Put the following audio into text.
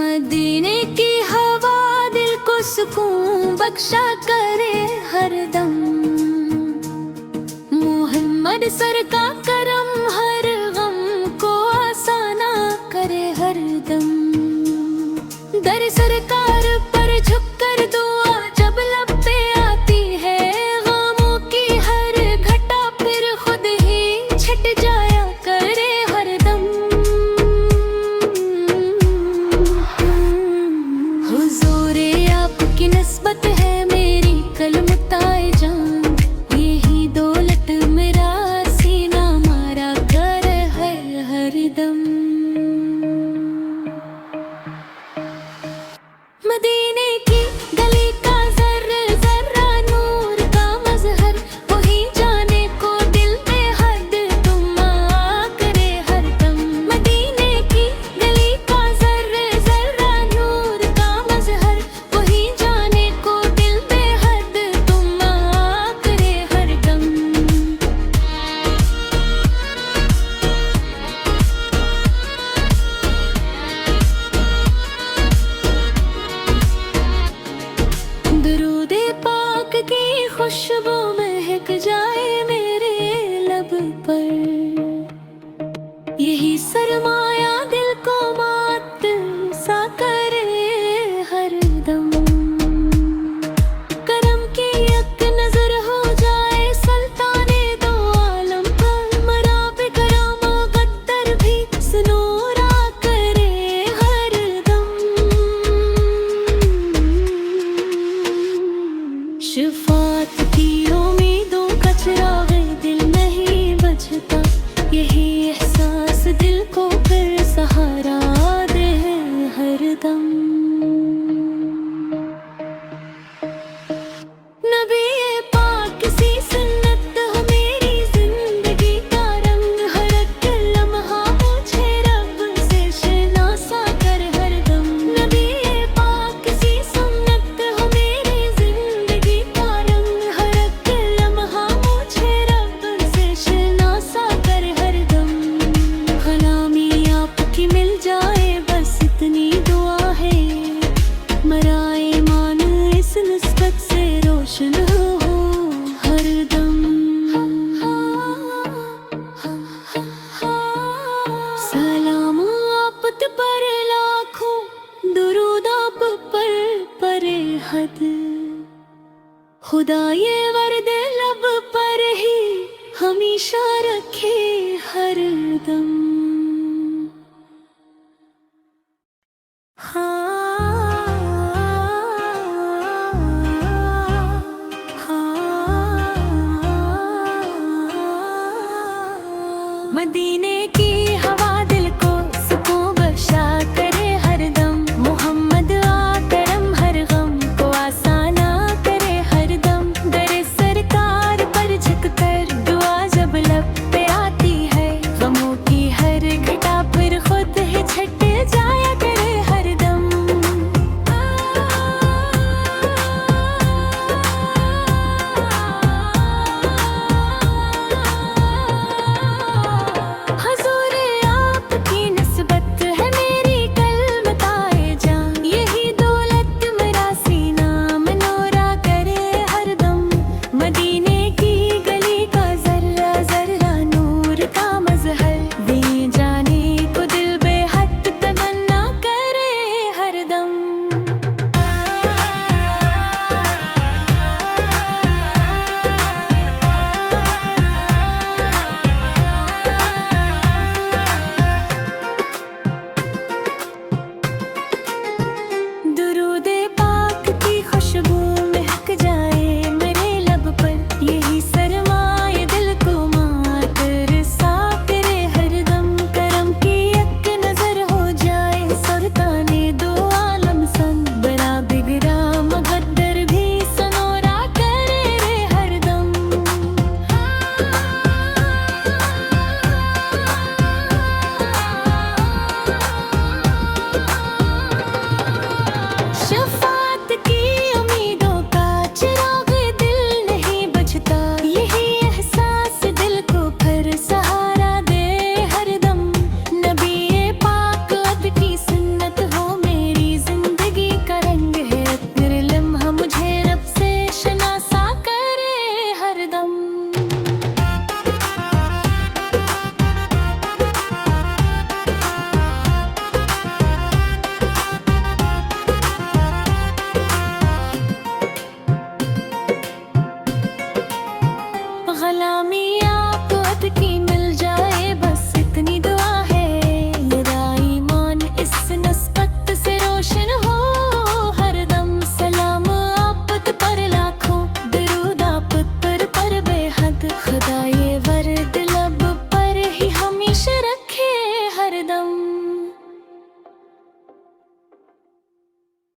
मदीने की हवा दिल को सुकून बख्शा करे हरदम। मोहम्मद सर का करम हर गम को आसाना करे हरदम। दर सरकार पर झुककर दुआ जब लब पे आती है, गमों की हर घटा फिर खुद ही छिट जाया करे हरदम। हुजूरे आपकी निस्बत है मेरी कलमताए जान, यही दौलत मेरा सीना मारा कर है हरदम। मदीने की गली का जर्रा जर्रा नूर का मजहर, वही जाने को दिल में हद तुम करे हरदम। मदीने की गली का जर्रा जर्रा नूर का मजहर, वही जाने को दिल में हद तुम करे हरदम। दरूदे पाक की खुशबू महक जाए मेरे लब पर, यही सरमाया दिल को मात सा करे हरदम। करम की एक नजर हो जाए सुल्ताने दो आलम पर, मरा पे करामा गद्दर भी सुनूरा करे हरदम। शफात की उम्मीदों का चिराग दिल नहीं बचता, यही एहसास दिल को फिर सहारा दे हरदम। नबी पाक सी सुन्नत हो मेरी जिंदगी का रंग, हर एक लम्हा मुझे रब से शनासा कर हरदम। नबी पाक सी सुन्नत हो मेरी जिंदगी का रंग, हर एक लम्हा मुझे रब से शनासा कर हरदम। गुलामी आपकी मिल जाए बस इतनी दुआ है, मराए मान इस निस्बत से रोशन हो हरदम। सलाम आप पर लाखों, दुरूद आप पर परे हद। खुदा ये वर्द लब पर ही हमेशा रखे हरदम। मदीने की